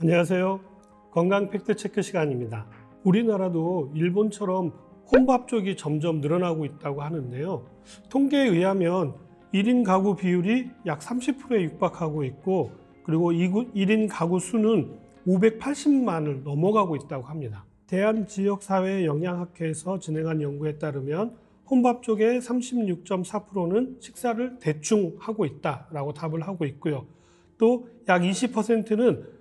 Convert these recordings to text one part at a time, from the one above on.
안녕하세요. 건강 팩트체크 시간입니다. 우리나라도 일본처럼 혼밥 쪽이 점점 늘어나고 있다고 하는데요. 통계에 의하면 1인 가구 비율이 약 30%에 육박하고 있고, 그리고 1인 가구 수는 580만을 넘어가고 있다고 합니다. 대한지역사회영양학회에서 진행한 연구에 따르면 혼밥 쪽의 36.4%는 식사를 대충 하고 있다라고 답을 하고 있고요. 또 약 20%는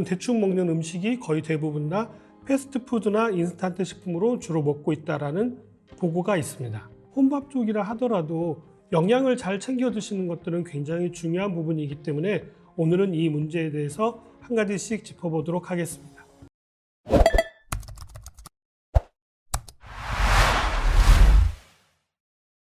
대충 먹는 음식이 거의 대부분 다 패스트푸드나 인스턴트 식품으로 주로 먹고 있다라는 보고가 있습니다. 혼밥 쪽이라 하더라도 영양을 잘 챙겨 드시는 것들은 굉장히 중요한 부분이기 때문에 오늘은 이 문제에 대해서 한 가지씩 짚어보도록 하겠습니다.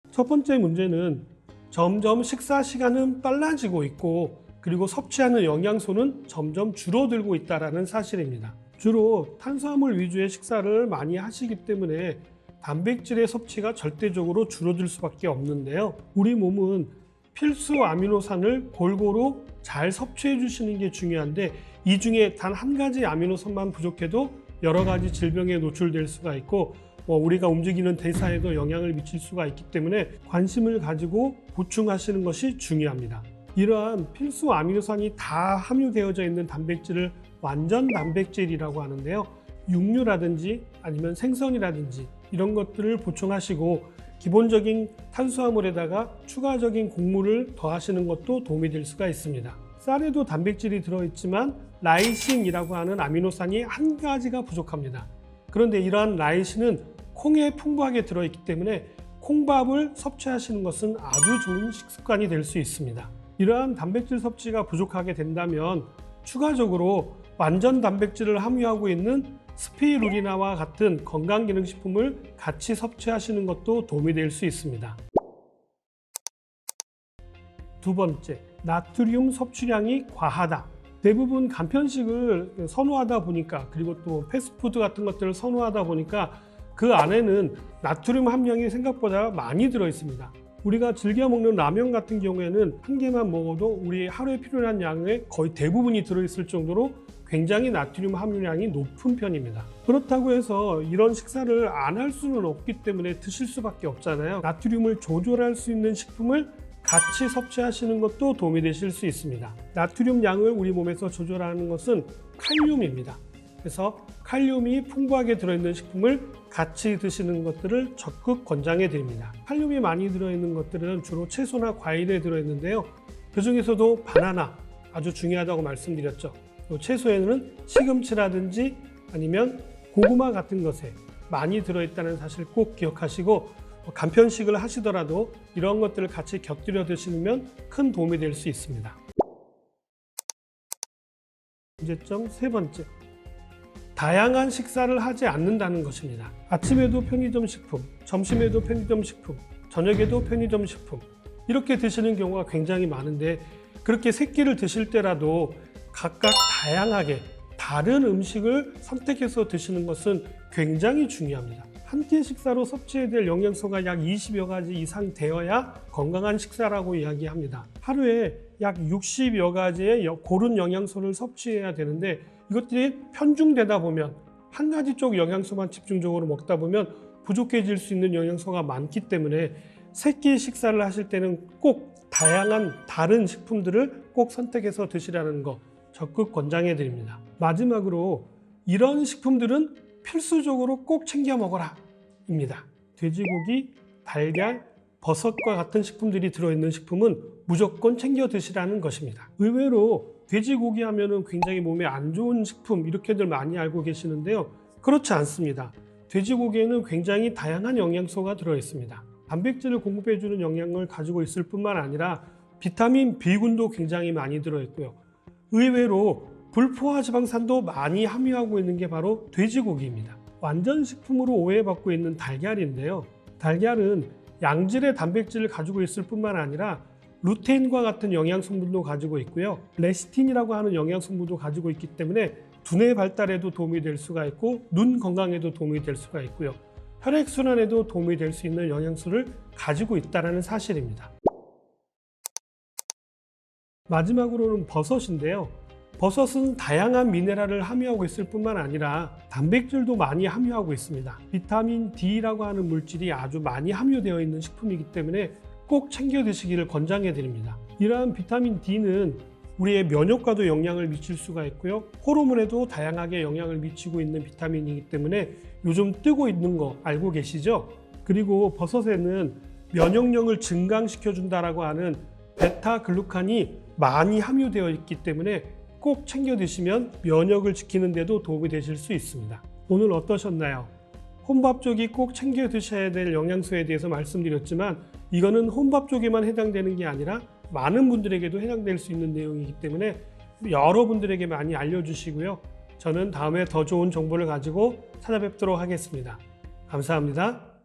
첫 번째 문제는 점점 식사 시간은 빨라지고 있고, 그리고 섭취하는 영양소는 점점 줄어들고 있다는 사실입니다. 주로 탄수화물 위주의 식사를 많이 하시기 때문에 단백질의 섭취가 절대적으로 줄어들 수밖에 없는데요. 우리 몸은 필수 아미노산을 골고루 잘 섭취해 주시는 게 중요한데, 이 중에 단 한 가지 아미노산만 부족해도 여러 가지 질병에 노출될 수가 있고, 우리가 움직이는 대사에도 영향을 미칠 수가 있기 때문에 관심을 가지고 보충하시는 것이 중요합니다. 이러한 필수 아미노산이 다 함유되어져 있는 단백질을 완전 단백질이라고 하는데요. 육류라든지 아니면 생선이라든지 이런 것들을 보충하시고, 기본적인 탄수화물에다가 추가적인 곡물을 더하시는 것도 도움이 될 수가 있습니다. 쌀에도 단백질이 들어있지만 라이신이라고 하는 아미노산이 한 가지가 부족합니다. 그런데 이러한 라이신은 콩에 풍부하게 들어있기 때문에 콩밥을 섭취하시는 것은 아주 좋은 식습관이 될 수 있습니다. 이러한 단백질 섭취가 부족하게 된다면 추가적으로 완전 단백질을 함유하고 있는 스피루리나와 같은 건강기능식품을 같이 섭취하시는 것도 도움이 될 수 있습니다. 두 번째, 나트륨 섭취량이 과하다. 대부분 간편식을 선호하다 보니까, 그리고 또 패스트푸드 같은 것들을 선호하다 보니까 그 안에는 나트륨 함량이 생각보다 많이 들어 있습니다. 우리가 즐겨 먹는 라면 같은 경우에는 한 개만 먹어도 우리 하루에 필요한 양의 거의 대부분이 들어있을 정도로 굉장히 나트륨 함유량이 높은 편입니다. 그렇다고 해서 이런 식사를 안 할 수는 없기 때문에 드실 수밖에 없잖아요. 나트륨을 조절할 수 있는 식품을 같이 섭취하시는 것도 도움이 되실 수 있습니다. 나트륨 양을 우리 몸에서 조절하는 것은 칼륨입니다. 그래서 칼륨이 풍부하게 들어있는 식품을 같이 드시는 것들을 적극 권장해 드립니다. 칼륨이 많이 들어있는 것들은 주로 채소나 과일에 들어있는데요. 그 중에서도 바나나 아주 중요하다고 말씀드렸죠. 채소에는 시금치라든지 아니면 고구마 같은 것에 많이 들어있다는 사실 꼭 기억하시고, 간편식을 하시더라도 이런 것들을 같이 곁들여 드시면 큰 도움이 될 수 있습니다. 문제점 세 번째, 다양한 식사를 하지 않는다는 것입니다. 아침에도 편의점 식품, 점심에도 편의점 식품, 저녁에도 편의점 식품, 이렇게 드시는 경우가 굉장히 많은데, 그렇게 세 끼를 드실 때라도 각각 다양하게 다른 음식을 선택해서 드시는 것은 굉장히 중요합니다. 한 끼 식사로 섭취해야 될 영양소가 약 20여 가지 이상 되어야 건강한 식사라고 이야기합니다. 하루에 약 60여 가지의 고른 영양소를 섭취해야 되는데, 이것들이 편중되다 보면 한 가지 쪽 영양소만 집중적으로 먹다 보면 부족해질 수 있는 영양소가 많기 때문에 세 끼 식사를 하실 때는 꼭 다양한 다른 식품들을 꼭 선택해서 드시라는 거 적극 권장해 드립니다. 마지막으로, 이런 식품들은 필수적으로 꼭 챙겨 먹어라 입니다. 돼지고기, 달걀, 버섯과 같은 식품들이 들어있는 식품은 무조건 챙겨 드시라는 것입니다. 의외로 돼지고기 하면은 굉장히 몸에 안 좋은 식품 이렇게들 많이 알고 계시는데요. 그렇지 않습니다. 돼지고기에는 굉장히 다양한 영양소가 들어있습니다. 단백질을 공급해주는 영양을 가지고 있을 뿐만 아니라 비타민 B군도 굉장히 많이 들어있고요. 의외로 불포화 지방산도 많이 함유하고 있는 게 바로 돼지고기입니다. 완전 식품으로 오해받고 있는 달걀인데요. 달걀은 양질의 단백질을 가지고 있을 뿐만 아니라 루테인과 같은 영양 성분도 가지고 있고요. 레시틴이라고 하는 영양 성분도 가지고 있기 때문에 두뇌 발달에도 도움이 될 수가 있고, 눈 건강에도 도움이 될 수가 있고요. 혈액순환에도 도움이 될 수 있는 영양소를 가지고 있다는 사실입니다. 마지막으로는 버섯인데요. 버섯은 다양한 미네랄을 함유하고 있을 뿐만 아니라 단백질도 많이 함유하고 있습니다. 비타민 D라고 하는 물질이 아주 많이 함유되어 있는 식품이기 때문에 꼭 챙겨 드시기를 권장해 드립니다. 이러한 비타민 D는 우리의 면역과도 영향을 미칠 수가 있고요. 호르몬에도 다양하게 영향을 미치고 있는 비타민이기 때문에 요즘 뜨고 있는 거 알고 계시죠? 그리고 버섯에는 면역력을 증강시켜 준다라고 하는 베타글루칸이 많이 함유되어 있기 때문에 꼭 챙겨 드시면 면역을 지키는 데도 도움이 되실 수 있습니다. 오늘 어떠셨나요? 혼밥 쪽이 꼭 챙겨 드셔야 될 영양소에 대해서 말씀드렸지만 이거는 혼밥 쪽에만 해당되는 게 아니라 많은 분들에게도 해당될 수 있는 내용이기 때문에 여러분들에게 많이 알려주시고요. 저는 다음에 더 좋은 정보를 가지고 찾아뵙도록 하겠습니다. 감사합니다.